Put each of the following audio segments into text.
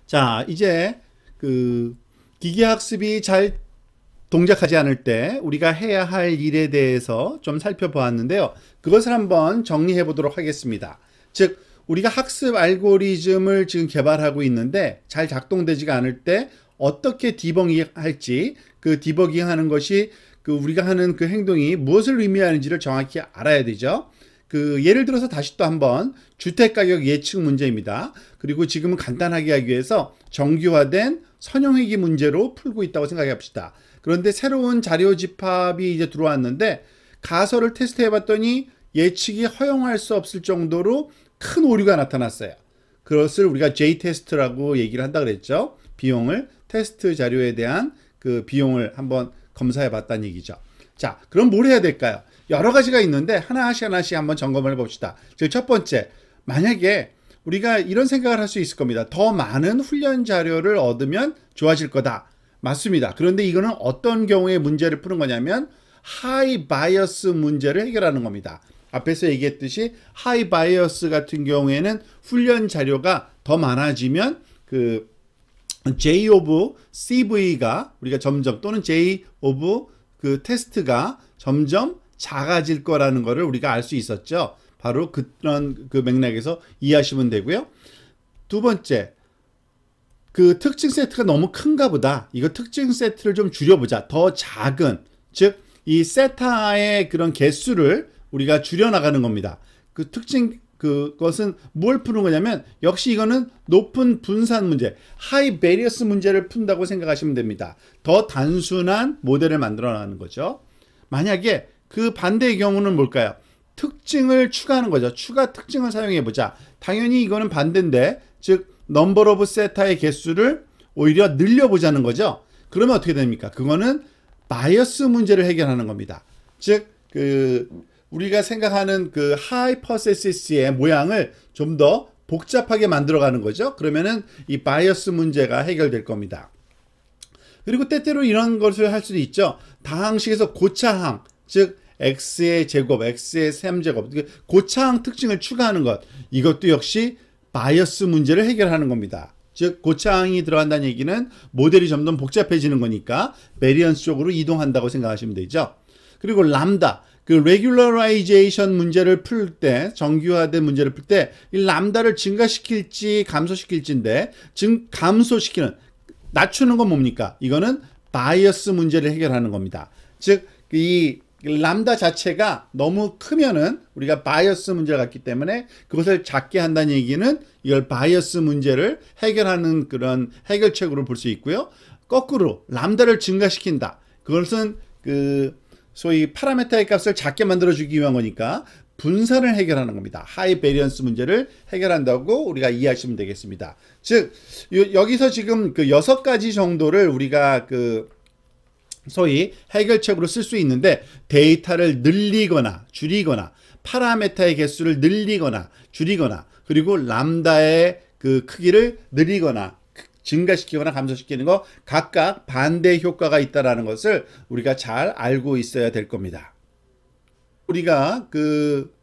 자, 이제 그 기계학습이 잘 동작하지 않을 때 우리가 해야 할 일에 대해서 좀 살펴보았는데요. 그것을 한번 정리해 보도록 하겠습니다. 즉, 우리가 학습 알고리즘을 지금 개발하고 있는데 잘 작동되지가 않을 때 어떻게 디버깅 할지, 그 디버깅 하는 것이 그 우리가 하는 그 행동이 무엇을 의미하는지를 정확히 알아야 되죠. 그 예를 들어서 다시 또 한번 주택가격 예측 문제입니다. 그리고 지금은 간단하게 하기 위해서 정규화된 선형회귀 문제로 풀고 있다고 생각해 봅시다. 그런데 새로운 자료 집합이 이제 들어왔는데 가설을 테스트해 봤더니 예측이 허용할 수 없을 정도로 큰 오류가 나타났어요. 그것을 우리가 J-테스트라고 얘기를 한다 그랬죠. 비용을, 테스트 자료에 대한 그 비용을 한번 검사해 봤다는 얘기죠. 자, 그럼 뭘 해야 될까요? 여러 가지가 있는데 하나씩 한번 점검을 해봅시다. 즉, 첫 번째, 만약에 우리가 이런 생각을 할 수 있을 겁니다. 더 많은 훈련 자료를 얻으면 좋아질 거다. 맞습니다. 그런데 이거는 어떤 경우에 문제를 푸는 거냐면 하이 바이어스 문제를 해결하는 겁니다. 앞에서 얘기했듯이 하이 바이어스 같은 경우에는 훈련 자료가 더 많아지면 그 J 오브 CV가 우리가 점점 또는 J 오브 그 테스트가 점점 작아질 거라는 것을 우리가 알 수 있었죠. 바로 그런 그 맥락에서 이해하시면 되고요. 두 번째, 그 특징 세트가 너무 큰가 보다. 이거 특징 세트를 좀 줄여보자. 더 작은, 즉 이 세타의 그런 개수를 우리가 줄여나가는 겁니다. 그 특징 그것은 뭘 푸는 거냐면 역시 이거는 높은 분산 문제, 하이 베리어스 문제를 푼다고 생각하시면 됩니다. 더 단순한 모델을 만들어 나가는 거죠. 만약에 그 반대의 경우는 뭘까요? 특징을 추가하는 거죠. 추가 특징을 사용해 보자. 당연히 이거는 반대인데, 즉 넘버 오브 세타의 개수를 오히려 늘려보자는 거죠. 그러면 어떻게 됩니까? 그거는 바이어스 문제를 해결하는 겁니다. 즉 그 우리가 생각하는 그 하이퍼세시스의 모양을 좀 더 복잡하게 만들어가는 거죠. 그러면은 이 바이어스 문제가 해결될 겁니다. 그리고 때때로 이런 것을 할 수도 있죠. 다항식에서 고차항, 즉 x의 제곱, x의 3제곱, 고차항 특징을 추가하는 것, 이것도 역시 바이어스 문제를 해결하는 겁니다. 즉 고차항이 들어간다는 얘기는 모델이 점점 복잡해지는 거니까 베리언스 쪽으로 이동한다고 생각하시면 되죠. 그리고 람다, 그 레귤러라이제이션 문제를 풀 때, 정규화된 문제를 풀 때 이 람다를 증가시킬지 감소시킬지인데, 감소시키는, 낮추는 건 뭡니까? 이거는 바이어스 문제를 해결하는 겁니다. 즉 이 람다 자체가 너무 크면은 우리가 바이어스 문제를 갖기 때문에 그것을 작게 한다는 얘기는 이걸 바이어스 문제를 해결하는 그런 해결책으로 볼 수 있고요. 거꾸로 람다를 증가시킨다. 그것은 그 소위 파라메타의 값을 작게 만들어주기 위한 거니까 분산을 해결하는 겁니다. 하이 베리언스 문제를 해결한다고 우리가 이해하시면 되겠습니다. 즉 여기서 지금 그 6가지 정도를 우리가 그 소위 해결책으로 쓸 수 있는데, 데이터를 늘리거나 줄이거나 파라메타의 개수를 늘리거나 줄이거나 그리고 람다의 그 크기를 늘리거나 증가시키거나 감소시키는 거 각각 반대 효과가 있다는 것을 우리가 잘 알고 있어야 될 겁니다. 우리가 그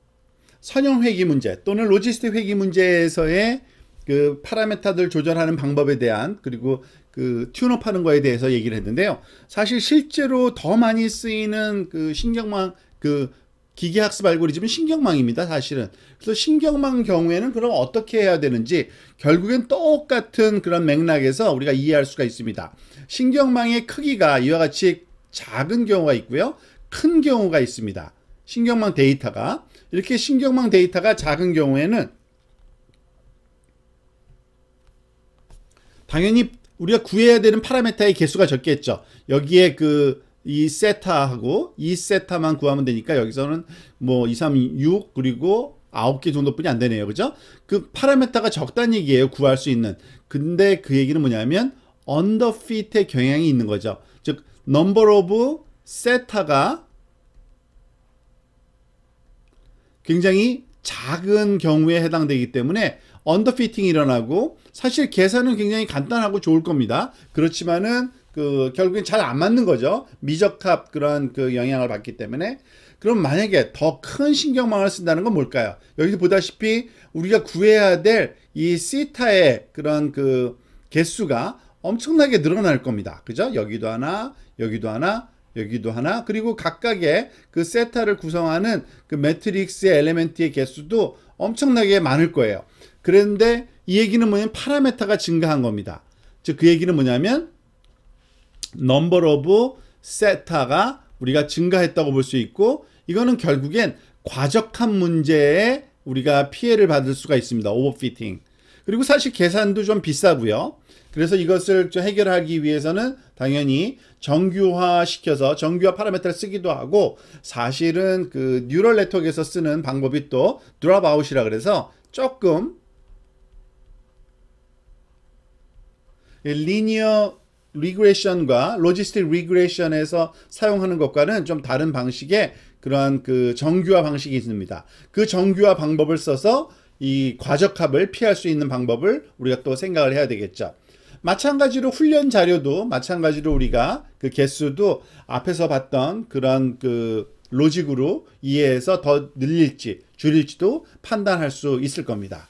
선형 회귀 문제 또는 로지스틱 회귀 문제에서의 그 파라메타들 조절하는 방법에 대한, 그리고 그 튠업 하는 거에 대해서 얘기를 했는데요. 사실 실제로 더 많이 쓰이는 그 신경망, 그 기계학습 알고리즘은 신경망입니다, 사실은. 그래서 신경망 경우에는 그럼 어떻게 해야 되는지 결국엔 똑같은 그런 맥락에서 우리가 이해할 수가 있습니다. 신경망의 크기가 이와 같이 작은 경우가 있고요, 큰 경우가 있습니다. 신경망 데이터가 이렇게 신경망 데이터가 작은 경우에는 당연히 우리가 구해야 되는 파라메타의 개수가 적겠죠. 여기에 그 이 세타하고 이 세타만 구하면 되니까 여기서는 뭐 2, 3, 6 그리고 9개 정도뿐이 안 되네요. 그죠? 그 파라메타가 적다는 얘기예요. 구할 수 있는. 근데 그 얘기는 뭐냐면 언더핏의 경향이 있는 거죠. 즉 넘버 오브 세타가 굉장히 작은 경우에 해당되기 때문에 언더피팅이 일어나고, 사실 계산은 굉장히 간단하고 좋을 겁니다. 그렇지만은 그 결국엔 잘 안 맞는 거죠. 미적합 그런 그 영향을 받기 때문에. 그럼 만약에 더 큰 신경망을 쓴다는 건 뭘까요? 여기서 보다시피 우리가 구해야 될 이 시타의 그런 그 개수가 엄청나게 늘어날 겁니다. 그죠? 여기도 하나, 여기도 하나, 여기도 하나, 그리고 각각의 그 세타를 구성하는 그 매트릭스의 엘리멘트의 개수도 엄청나게 많을 거예요. 그런데 이 얘기는 뭐냐면 파라메타가 증가한 겁니다. 즉 그 얘기는 뭐냐면 number of 세타가 우리가 증가했다고 볼 수 있고, 이거는 결국엔 과적한 문제에 우리가 피해를 받을 수가 있습니다. 오버피팅. 그리고 사실 계산도 좀 비싸고요. 그래서 이것을 좀 해결하기 위해서는 당연히 정규화 시켜서 정규화 파라메터를 쓰기도 하고, 사실은 그 뉴럴 네트워크에서 쓰는 방법이 또 드롭 아웃이라 그래서 조금 리니어 리그레션과 로지스틱 리그레션에서 사용하는 것과는 좀 다른 방식의 그러한 그 정규화 방식이 있습니다. 그 정규화 방법을 써서 이 과적합을 피할 수 있는 방법을 우리가 또 생각을 해야 되겠죠. 마찬가지로 훈련 자료도 마찬가지로 우리가 그 개수도 앞에서 봤던 그런 그 로직으로 이해해서 더 늘릴지 줄일지도 판단할 수 있을 겁니다.